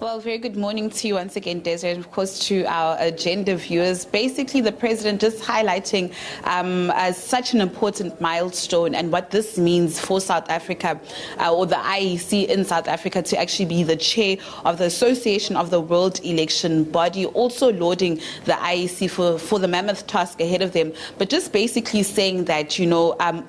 Well, very good morning to you once again, Desiree, and of course to our agenda viewers. Basically, the president just highlighting as such an important milestone and what this means for South Africa or the IEC in South Africa to actually be the chair of the Association of the World Election Body, also lauding the IEC for the mammoth task ahead of them, but just basically saying that,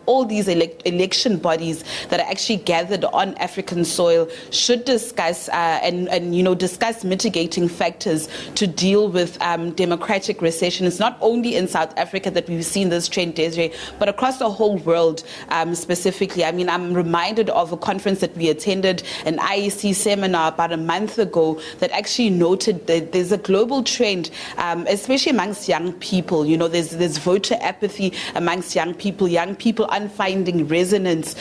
all these election bodies that are actually gathered on African soil should discuss and discuss mitigating factors to deal with democratic recession. It's not only in South Africa that we've seen this trend, Desiree, but across the whole world specifically. I mean, I'm reminded of a conference that we attended, an IEC seminar about a month ago, that actually noted that there's a global trend, especially amongst young people. There's voter apathy amongst young people aren't finding resonance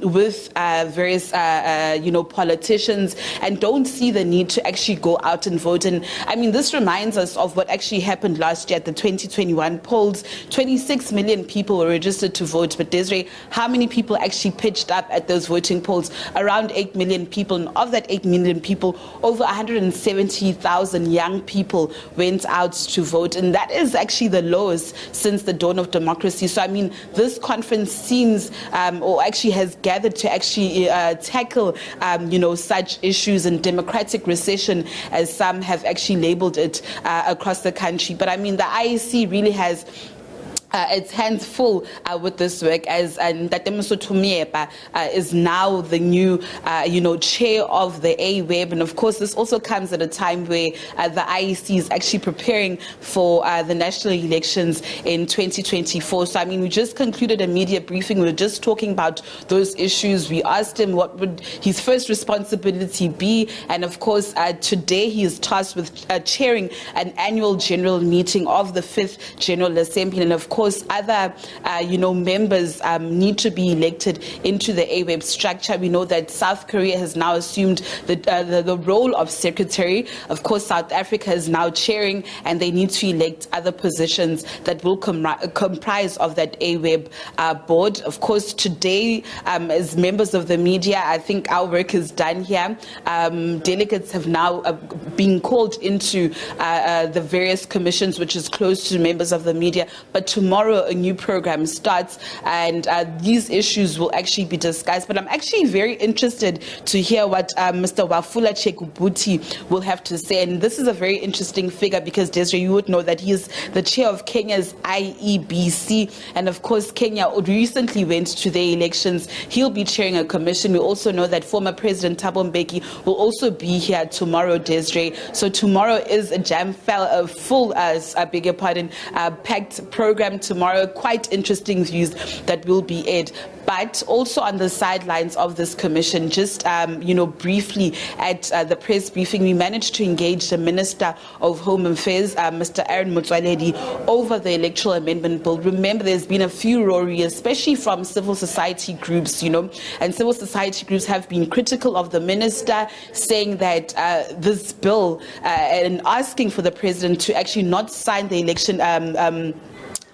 with various politicians and don't see the need to actually go out and vote. And I mean, this reminds us of what actually happened last year at the 2021 polls. 26 million people were registered to vote, but Desiree, how many people actually pitched up at those voting polls? Around 8 million people, and of that 8 million people, over 170,000 young people went out to vote, and that is actually the lowest since the dawn of democracy. So I mean, this conference seems or actually has gathered to actually tackle such issues and democratic recession, as some have actually labeled it across the country. But I mean, the IEC really has its hands full with this work, as Natasha is now the new, chair of the AWEB, and of course this also comes at a time where the IEC is actually preparing for the national elections in 2024. So I mean, we just concluded a media briefing. We were just talking about those issues. We asked him what would his first responsibility be, and of course today he is tasked with chairing an annual general meeting of the 5th General Assembly, and of course other members need to be elected into the AWEB structure. We know that South Korea has now assumed the role of secretary. Of course, South Africa is now chairing, and they need to elect other positions that will comprise of that AWEB board. Of course, today, as members of the media, I think our work is done here. Delegates have now been called into the various commissions, which is close to members of the media, but tomorrow a new program starts, and these issues will actually be discussed. But I'm actually very interested to hear what Mr. Wafula Chekubuti will have to say. And this is a very interesting figure because, Desiree, you would know that he is the chair of Kenya's IEBC. And of course, Kenya recently went to the elections. He'll be chairing a commission. We also know that former President Thabo Mbeki will also be here tomorrow, Desiree. So tomorrow is a full packed program tomorrow. Quite interesting views that will be aired. But also on the sidelines of this commission, just briefly at the press briefing, we managed to engage the Minister of Home Affairs, Mr. Aaron Motsoaledi, over the electoral amendment bill. Remember, there's been a furore, especially from civil society groups, and civil society groups have been critical of the minister, saying that this bill and asking for the president to actually not sign the election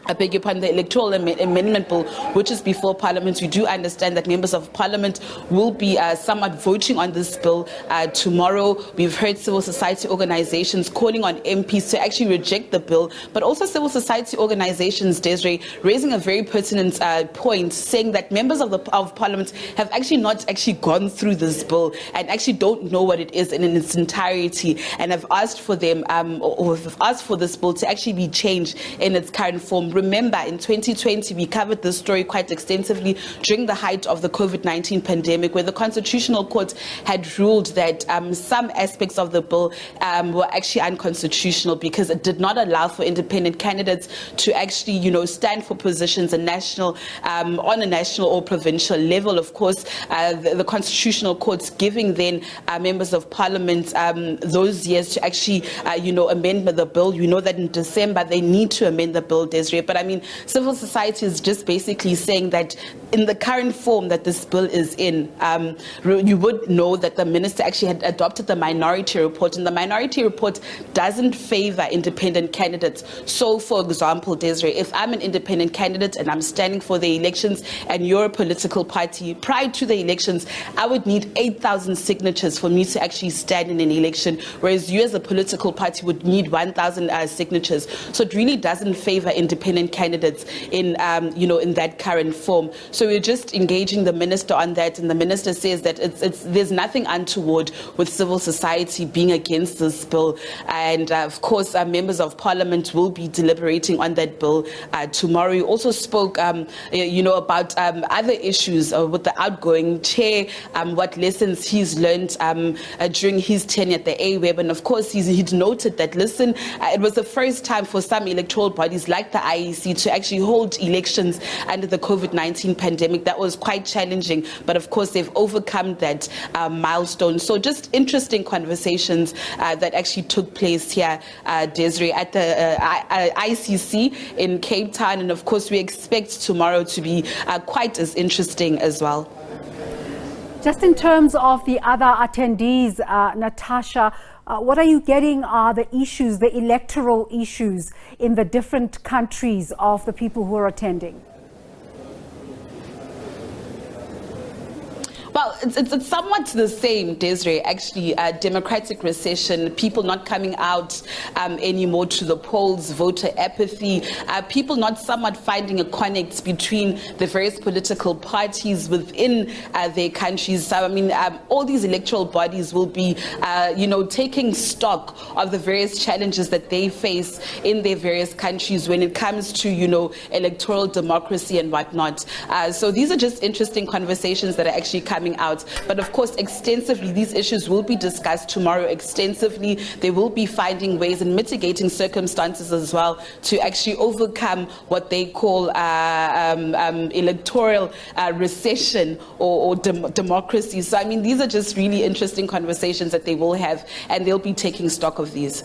the electoral amendment bill, which is before Parliament. We do understand that members of Parliament will be somewhat voting on this bill tomorrow. We've heard civil society organizations calling on MPs to actually reject the bill, but also civil society organizations, Desiree, raising a very pertinent point, saying that members of Parliament have actually not gone through this bill and actually don't know what it is in its entirety, and have asked for them or have asked for this bill to actually be changed in its current form. Remember, in 2020, we covered this story quite extensively during the height of the COVID-19 pandemic, where the Constitutional Court had ruled that some aspects of the bill were actually unconstitutional because it did not allow for independent candidates to actually, stand for positions on a national or provincial level. Of course, the Constitutional Court's giving then members of Parliament those years to actually, amend the bill. You know that in December they need to amend the bill, Desiree. But I mean, civil society is just basically saying that in the current form that this bill is in, you would know that the minister actually had adopted the minority report, and the minority report doesn't favor independent candidates. So, for example, Desiree, if I'm an independent candidate and I'm standing for the elections and you're a political party, prior to the elections, I would need 8,000 signatures for me to actually stand in an election, whereas you as a political party would need 1,000 signatures. So it really doesn't favor independent candidates in, in that current form. So we're just engaging the minister on that, and the minister says that there's nothing untoward with civil society being against this bill. And of course, members of parliament will be deliberating on that bill tomorrow. He also spoke, about other issues with the outgoing chair, what lessons he's learned during his tenure at the AWEB. And of course, he'd noted that, listen, it was the first time for some electoral bodies like the IEC to actually hold elections under the COVID-19 pandemic. That was quite challenging, but of course they've overcome that milestone. So just interesting conversations that actually took place here, Desiree, at the ICC in Cape Town, and of course we expect tomorrow to be quite as interesting as well. Just in terms of the other attendees, Natasha, what are you getting are the issues, the electoral issues in the different countries of the people who are attending? Well, it's somewhat the same, Desiree, actually. Democratic recession, people not coming out anymore to the polls, voter apathy, people not somewhat finding a connect between the various political parties within their countries. So, I mean, all these electoral bodies will be, taking stock of the various challenges that they face in their various countries when it comes to, electoral democracy and whatnot. So these are just interesting conversations that are actually coming out. But of course, extensively, these issues will be discussed tomorrow extensively. They will be finding ways and mitigating circumstances as well to actually overcome what they call electoral recession or democracy. So, I mean, these are just really interesting conversations that they will have, and they'll be taking stock of these.